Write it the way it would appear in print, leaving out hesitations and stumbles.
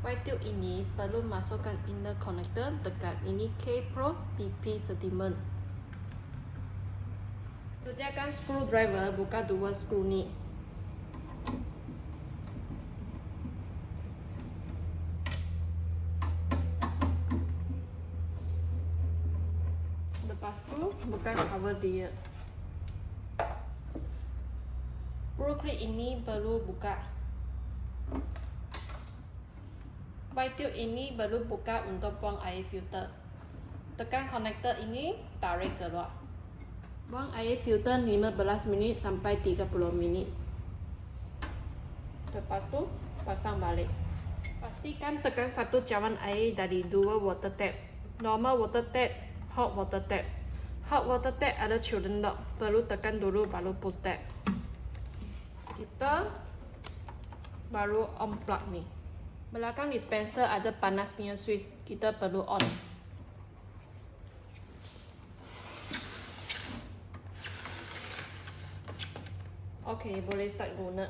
Pipe tube ini perlu masukkan inner connector dekat ini K Pro PP sediment. Sediakan screwdriver, buka dua skru ni. Lepas tu, buka cover dia. Pro clip ini perlu buka. Pipe tube ini perlu buka untuk buang air filter. Tekan konektor ini, tarik keluar. Buang air filter 15 minit sampai 30 minit. Lepas tu, pasang balik. Pastikan tekan satu cawan air dari dua water tap. Normal water tap, hot water tap. Hot water tap ada children lock, perlu tekan dulu baru push tap. Kita baru on plug ni. Belakang dispenser ada panas punya switch, kita perlu on. Okey, boleh start guna.